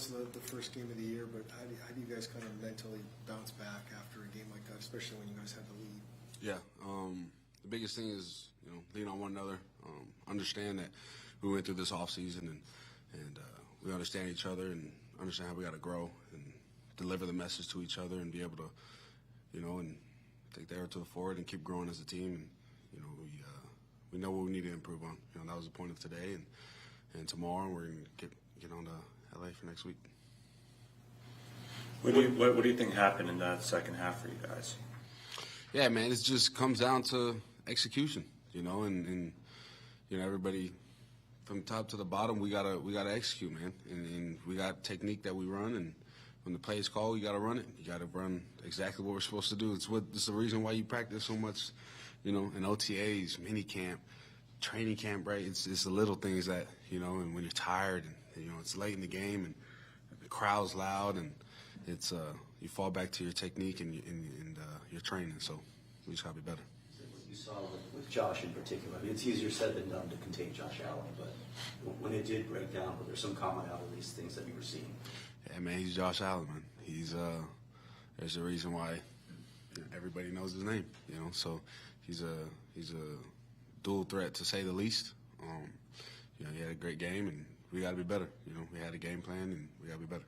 it's the first game of the year, but how do you guys kind of mentally bounce back after a game like that, especially when you guys have the lead? Yeah, the biggest thing is, lean on one another. Understand that we went through this off season and we understand each other and understand how we got to grow and deliver the message to each other and be able to, and take the arrow to the forward and keep growing as a team. And we know what we need to improve on. That was the point of today, and tomorrow we're gonna get on to LA for next week. What do you think happened in that second half for you guys? Yeah, man, it just comes down to execution, and everybody from top to the bottom, we gotta execute, man, and we got technique that we run, and when the play is called, you gotta run it. You gotta run exactly what we're supposed to do. It's the reason why you practice so much, in OTAs, mini camp, training camp, right? It's the little things that, and when you're tired and, it's late in the game and the crowd's loud and it's, you fall back to your technique and your training. So we just gotta be better. What you saw with Josh in particular, I mean, it's easier said than done to contain Josh Allen, but when it did break down, were there some commonalities, things that you were seeing? Yeah, man, he's Josh Allen, man. He's, there's a reason why everybody knows his name, so he's a dual threat to say the least. He had a great game, and we got to be better. We had a game plan, and we got to be better.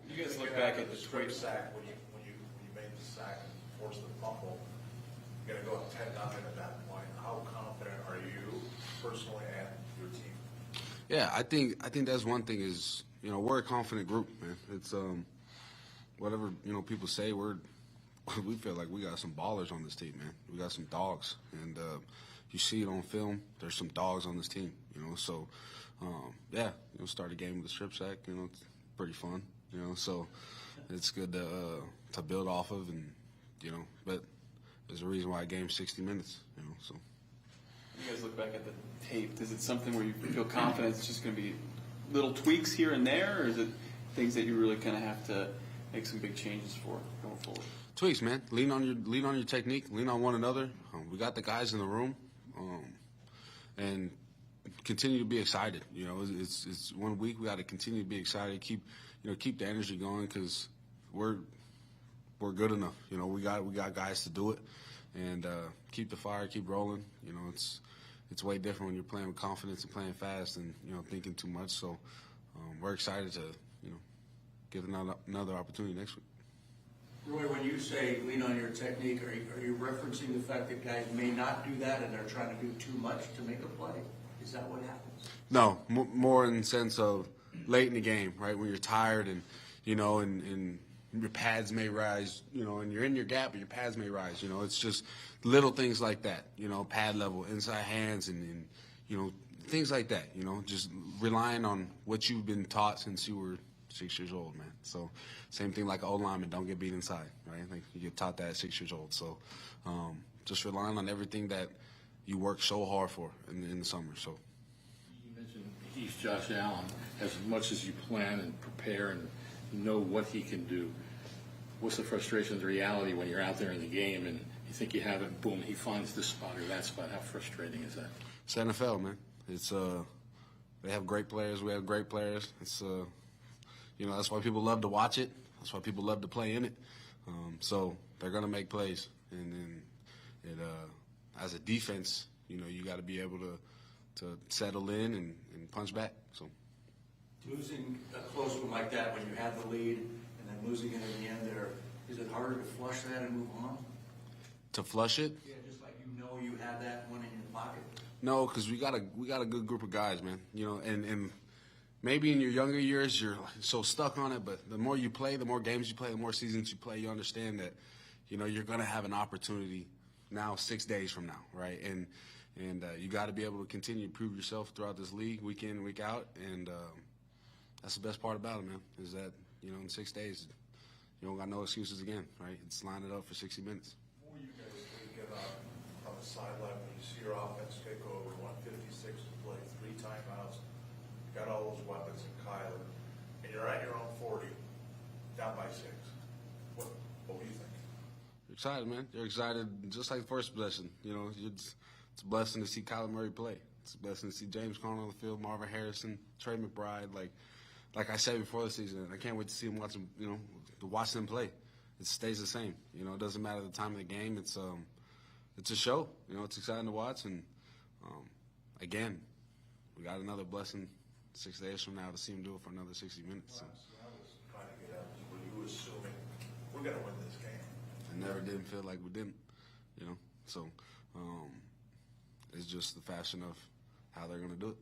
You guys look back at the straight sack when you made the sack and forced the fumble. You're going to go up 10-0 at that point. How confident are you personally and your team? Yeah, I think that's one thing is, we're a confident group, man. It's whatever people say, we feel like we got some ballers on this team, man. We got some dogs, and you see it on film. There's some dogs on this team, So, start a game with a strip sack, it's pretty fun, So it's good to build off of, and but there's a reason why a game's 60 minutes, So. You guys look back at the tape. Is it something where you feel confident it's just going to be little tweaks here and there, or is it things that you really kind of have to make some big changes for going forward? Tweaks, man. Lean on your technique. Lean on one another. We got the guys in the room, and continue to be excited. It's 1 week. We got to continue to be excited. Keep the energy going because we're good enough. We got guys to do it, and keep the fire, keep rolling. It's way different when you're playing with confidence and playing fast and thinking too much. So we're excited to give another opportunity next week. Roy, when you say lean on your technique, are you referencing the fact that guys may not do that and they're trying to do too much to make a play? Is that what happens? No, more in the sense of late in the game, right? When you're tired and and your pads may rise, and you're in your gap, but your pads may rise. It's just little things like that, pad level, inside hands, and things like that. Just relying on what you've been taught since you were 6 years old, man. So same thing like an old lineman, don't get beat inside, right? Like you get taught that at 6 years old. So just relying on everything that you work so hard for in the summer. So you mentioned he's Josh Allen. As much as you plan and prepare and know what he can do, what's the frustration, the reality when you're out there in the game and you think you have it, boom, he finds this spot or that spot? How frustrating is that? It's NFL, man. It's they have great players. We have great players. It's that's why people love to watch it. That's why people love to play in it. So they're gonna make plays, and then as a defense, you got to be able to settle in and punch back. So Losing a close one like that when you had the lead and then losing it in the end there, is it harder to flush that and move on? To flush it? Yeah, just like you had that one in your pocket. No, because we got a good group of guys, man. And maybe in your younger years you're so stuck on it, but the more you play, the more games you play, the more seasons you play, you understand that you're going to have an opportunity now 6 days from now, right? And you got to be able to continue to prove yourself throughout this league, week in, week out, and that's the best part about it, man, is that, in 6 days, you don't got no excuses again, right? It's line it up for 60 minutes. Before you guys get on the sideline, when you see your offense take over, 156 to play, 3 timeouts, you got all those weapons in Kyler, and you're at your own 40, down by 6. What do you think? You're excited, man. You're excited, just like the first possession. It's a blessing to see Kyler Murray play. It's a blessing to see James Conner on the field, Marvin Harrison, Trey McBride, like I said before the season, I can't wait to see them to watch them play. It stays the same. It doesn't matter the time of the game. It's a show. It's exciting to watch. And again, we got another blessing 6 days from now to see them do it for another 60 minutes. So. I was trying to get at is, were you assuming we're going to win this game? It never didn't feel like we didn't, So it's just the fashion of how they're going to do it,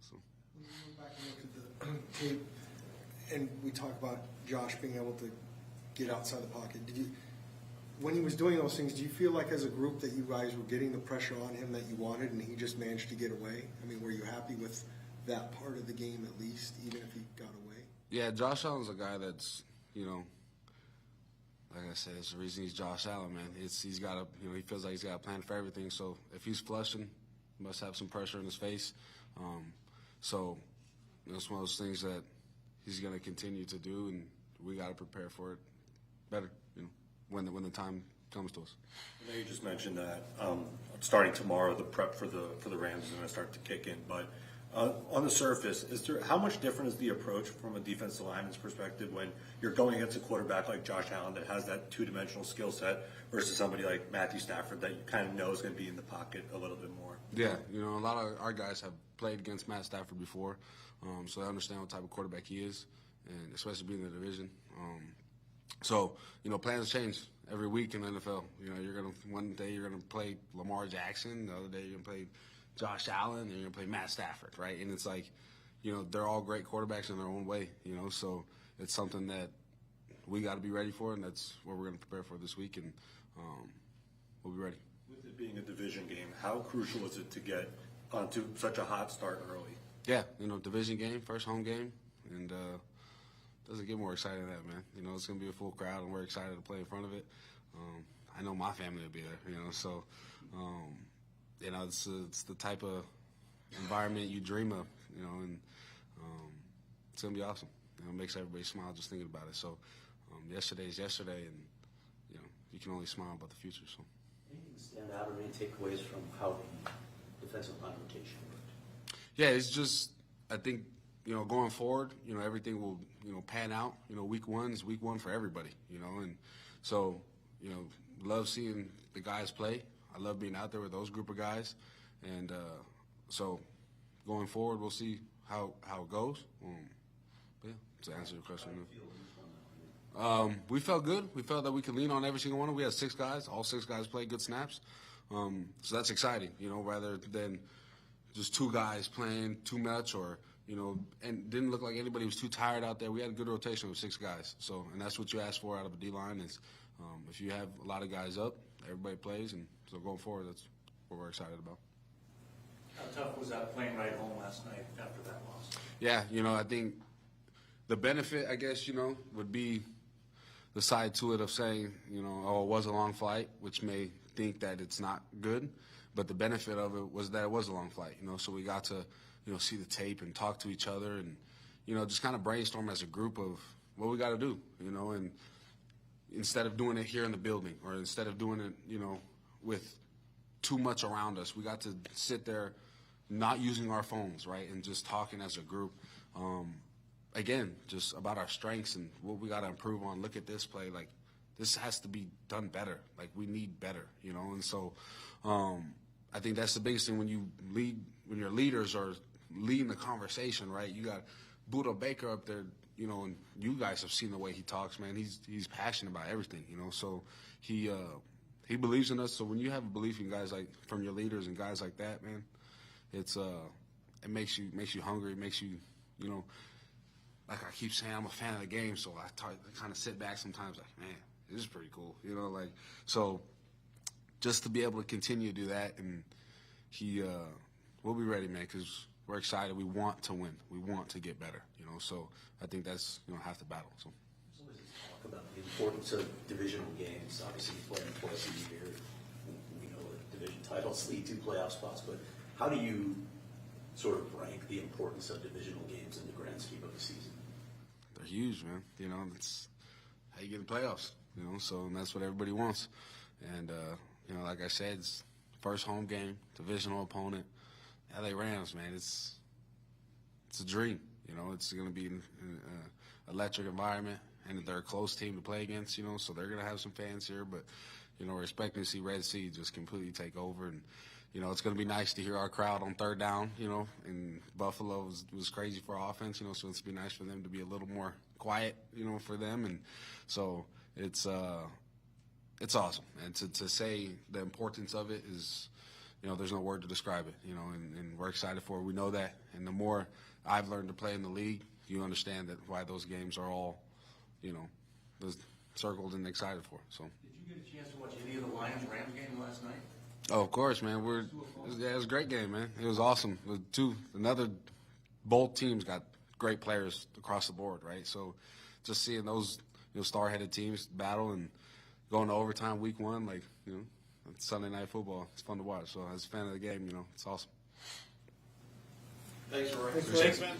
So. When you go back and look at the tape, and we talk about Josh being able to get outside the pocket, when he was doing those things, do you feel like as a group that you guys were getting the pressure on him that you wanted and he just managed to get away? I mean, were you happy with that part of the game at least, even if he got away? Yeah, Josh Allen's a guy that's, like I said, it's the reason he's Josh Allen, man. He's got he feels like he's got a plan for everything. So if he's flushing, he must have some pressure in his face. So it's one of those things that he's going to continue to do, and we got to prepare for it better, when the time comes to us. I know you just mentioned that starting tomorrow, the prep for the Rams is going to start to kick in. But on the surface, how much different is the approach from a defensive lineman's perspective when you're going against a quarterback like Josh Allen that has that two-dimensional skill set versus somebody like Matthew Stafford that you kind of know is going to be in the pocket a little bit more? Yeah, a lot of our guys have played against Matt Stafford before, so they understand what type of quarterback he is, and especially being in the division. So, plans change every week in the NFL. One day you're gonna play Lamar Jackson, the other day you're gonna play Josh Allen, and you're gonna play Matt Stafford, right? And it's like, they're all great quarterbacks in their own way, so it's something that we got to be ready for, and that's what we're gonna prepare for this week, and we'll be ready. With it being a division game, how crucial is it to get onto such a hot start early? Yeah, division game, first home game, and doesn't get more exciting than that, man. It's going to be a full crowd, and we're excited to play in front of it. I know my family will be there, so, it's the type of environment you dream of, and it's going to be awesome. It makes everybody smile just thinking about it. So yesterday's yesterday, and, you can only smile about the future. So. Anything stand out or any takeaways from how the defensive line rotation worked? Yeah, it's just, I think, going forward, everything will, pan out. Week one is week one for everybody, and so, love seeing the guys play. I love being out there with those group of guys, and so going forward, we'll see how it goes. But yeah, to answer your question. We felt good. We felt that we could lean on every single one. We had 6 guys. All 6 guys played good snaps. So that's exciting, rather than just 2 guys playing too much or, and didn't look like anybody was too tired out there. We had a good rotation with 6 guys. So, and that's what you ask for out of a D-line is if you have a lot of guys up, everybody plays. And so going forward, that's what we're excited about. How tough was that playing right home last night after that loss? Yeah, I think the benefit, I guess, would be the side to it of saying, oh, it was a long flight, which may think that it's not good. But the benefit of it was that it was a long flight, so we got to, see the tape and talk to each other and, just kind of brainstorm as a group of what we got to do, and instead of doing it here in the building or instead of doing it, with too much around us, we got to sit there not using our phones, right, and just talking as a group. Again, just about our strengths and what we got to improve on. Look at this play. Like, this has to be done better. Like, we need better, And so I think that's the biggest thing when you lead, when your leaders are leading the conversation, right? You got Budo Baker up there, and you guys have seen the way he talks, man. He's passionate about everything, So he believes in us. So when you have a belief in guys like from your leaders and guys like that, man, it makes you hungry. It makes you, like I keep saying, I'm a fan of the game, so I kind of sit back sometimes like, man, this is pretty cool, so just to be able to continue to do that, and we'll be ready, man, because we're excited. We want to win. We want to get better, so I think that's, half the battle. So. There's always this talk about the importance of divisional games. Obviously, you play in twice a year. We know that division titles lead to playoff spots, but how do you sort of rank the importance of divisional games in the grand scheme of the season? They're huge, man. It's how you get in the playoffs, so and that's what everybody wants. And, like I said, it's first home game, divisional opponent, LA Rams, man. It's a dream, You know, it's going to be an electric environment, and they're a close team to play against. You know, so they're going to have some fans here, but you know, we're expecting to see Red Sea just completely take over. And you know, it's going to be nice to hear our crowd on third down. You know, and Buffalo was crazy for offense. You know, so it's be nice for them to be a little more quiet. You know, for them, and so it's awesome. And to say the importance of it is, you know, there's no word to describe it. You know, and we're excited for it. We know that, and the more I've learned to play in the league, you understand that why those games are all, you know, circled and excited for. So. Did you get a chance to watch any of the Lions-Rams game last night? Oh, of course, man. It was a great game, man. It was awesome. Both teams got great players across the board, right? So just seeing those, you know, star-headed teams battle and going to overtime week one, like, you know, it's Sunday Night Football. It's fun to watch. So as a fan of the game, you know, it's awesome. Thanks, Roy. Thanks, man.